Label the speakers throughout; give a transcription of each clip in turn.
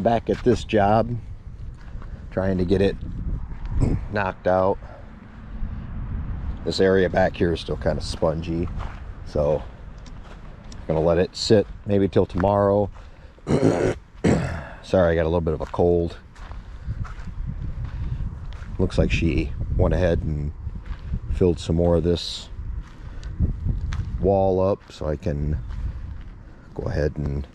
Speaker 1: back at this job, trying to get it knocked out. This area back here is still kind of spongy, so I'm gonna let it sit maybe till tomorrow. Sorry, I got a little bit of a cold. Looks like she went ahead and filled some more of this wall up, so I can go ahead and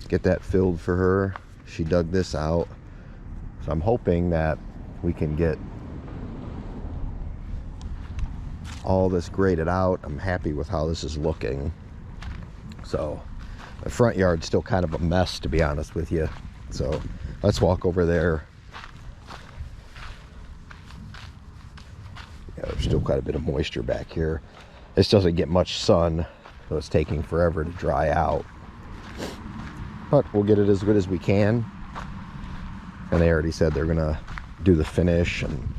Speaker 1: get that filled for her. She dug this out, so I'm hoping that we can get all this graded out. I'm happy with how this is looking. So the front yard's still kind of a mess, to be honest with you. So let's walk over there. Yeah, there's still quite a bit of moisture back here. This doesn't get much sun, so it's taking forever to dry out. But we'll get it as good as we can. And they already said they're gonna do the finish, and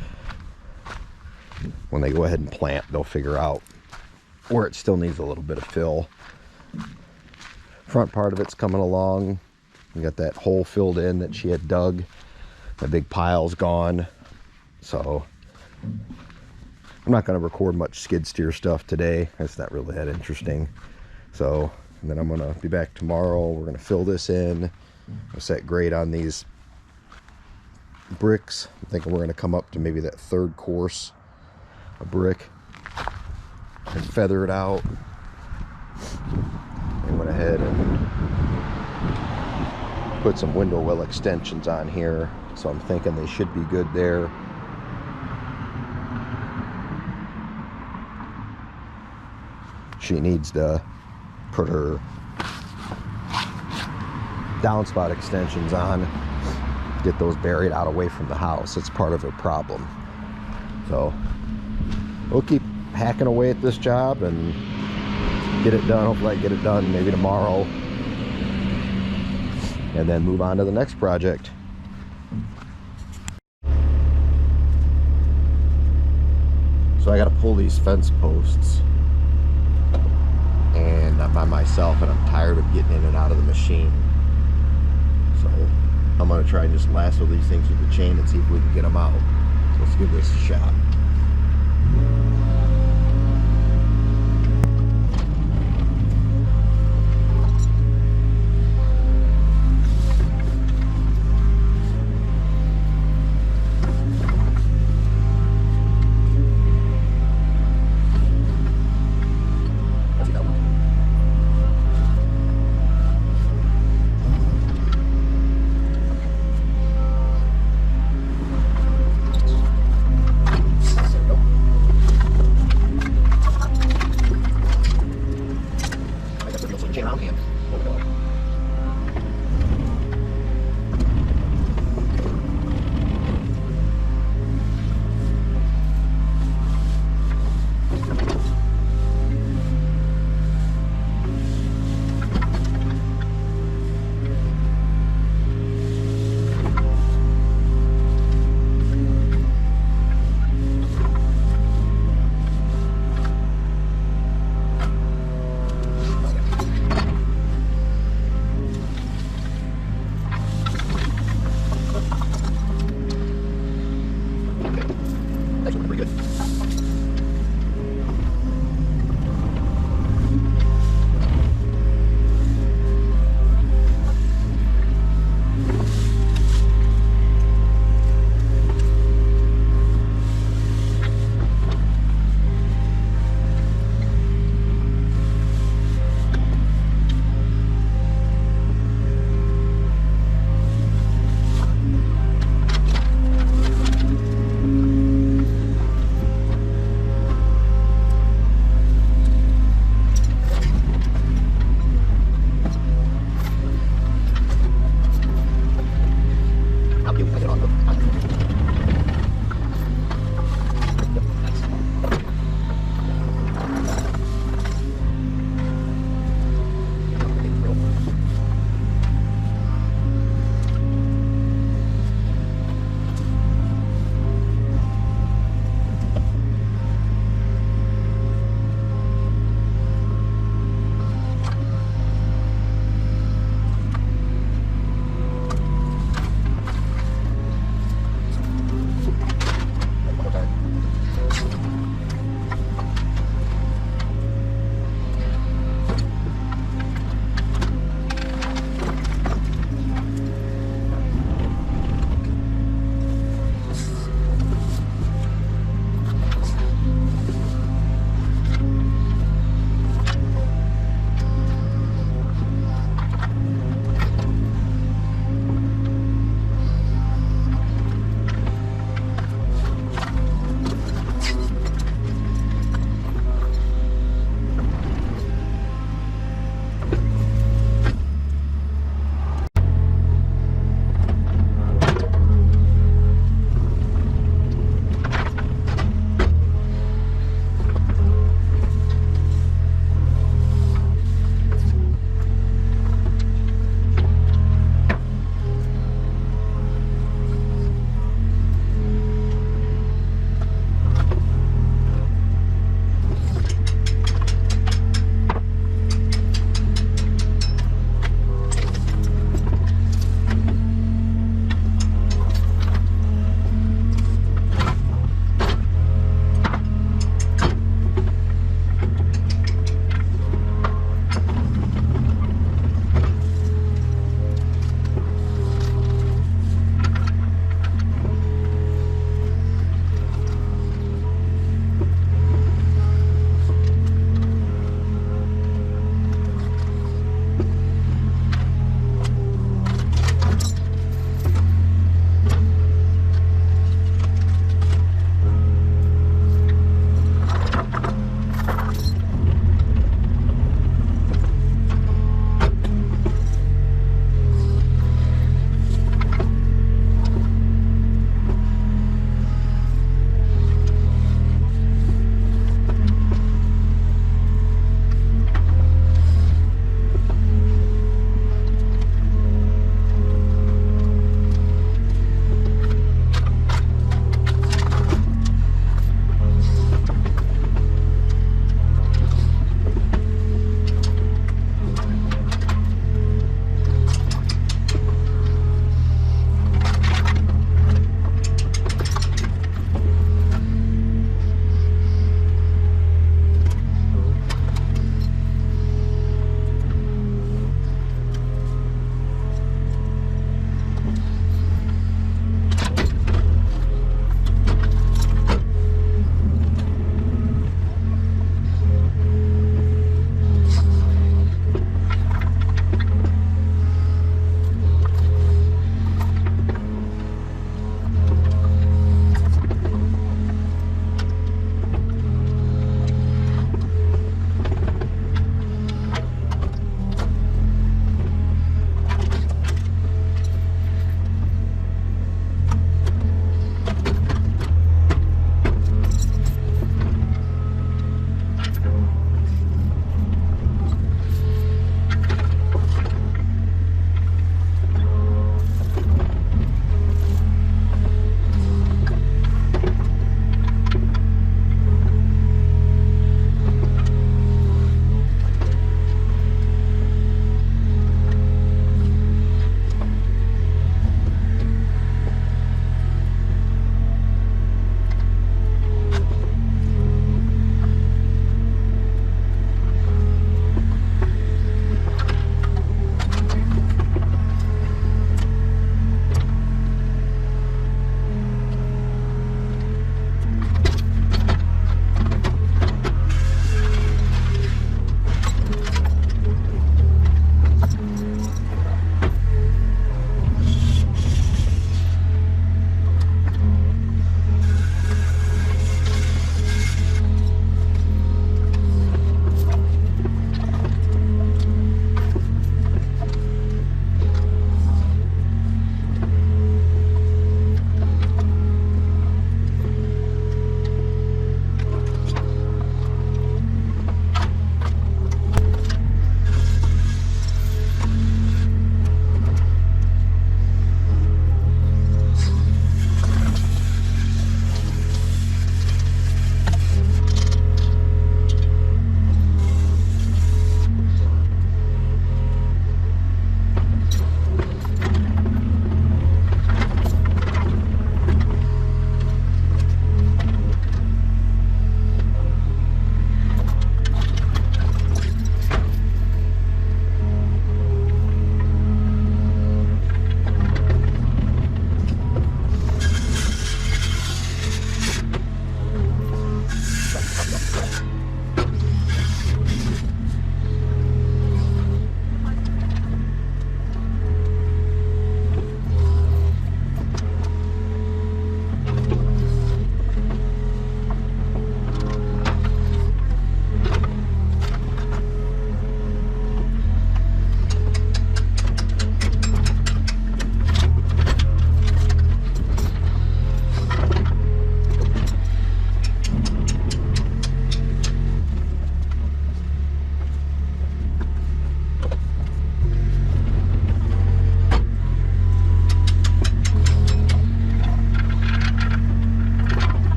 Speaker 1: when they go ahead and plant, they'll figure out where it still needs a little bit of fill. Front part of it's coming along. We got that hole filled in that she had dug. The big pile's gone. So I'm not going to record much skid steer stuff today. It's not really that interesting. So, and then I'm going to be back tomorrow. We're going to fill this in. I'll set grade on these bricks. I'm thinking we're going to come up to maybe that third course of brick and feather it out. I went ahead and put some window well extensions on here, so I'm thinking they should be good there. She needs to put her downspout extensions on, get those buried out away from the house. It's part of her problem. So we'll keep hacking away at this job and get it done. Hopefully I get it done maybe tomorrow, and then move on to the next project. So I got to pull these fence posts, and I'm by myself, and I'm tired of getting in and out of the machine. So I'm going to try and just lasso these things with the chain and see if we can get them out. So let's give this a shot.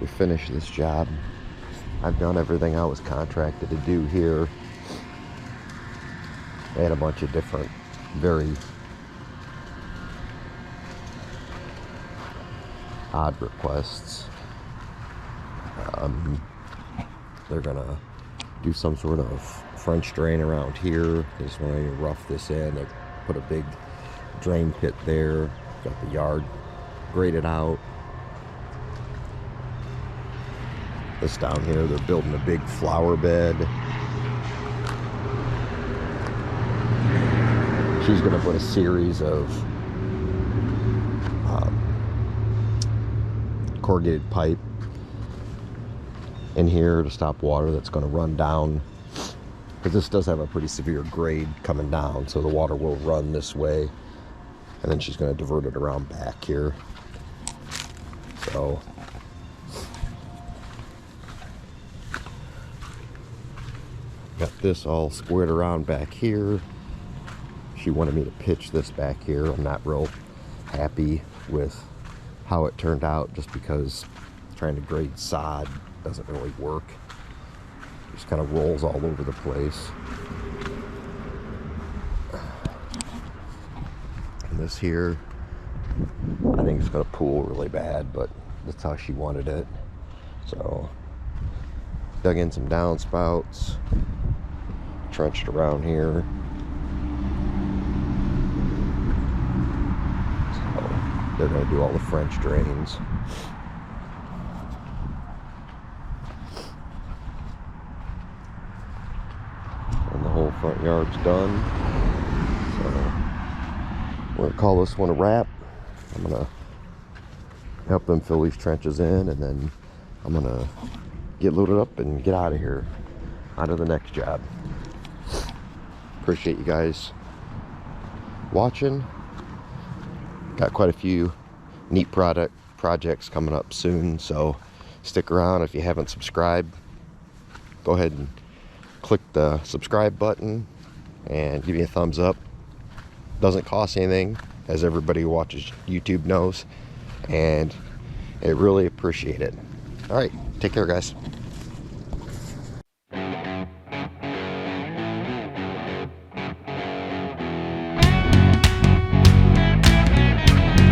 Speaker 1: we finish this job. I've done everything I was contracted to do here. I had a bunch of different, very odd requests. They're gonna do some sort of French drain around here. They just want to rough this in. They put a big drain pit there. Got the yard graded out. This down here, they're building a big flower bed. She's going to put a series of corrugated pipe in here to stop water that's going to run down, because this does have a pretty severe grade coming down, so the water will run this way, and then she's going to divert it around back here. So got this all squared around back here. She wanted me to pitch this back here. I'm not real happy with how it turned out, just because trying to grade sod doesn't really work. It just kind of rolls all over the place. And this here, I think it's going to pool really bad, but that's how she wanted it. So dug in some downspouts, trenched around here. So they're going to do all the French drains. And the whole front yard's done. So we're going to call this one a wrap. I'm going to help them fill these trenches in, and then I'm going to get loaded up and get out of here, on to the next job. Appreciate you guys watching. Got quite a few neat projects coming up soon, so stick around. If you haven't subscribed, go ahead and click the subscribe button and give me a thumbs up. Doesn't cost anything, as everybody who watches YouTube knows, and I really appreciate it. All right, take care, guys.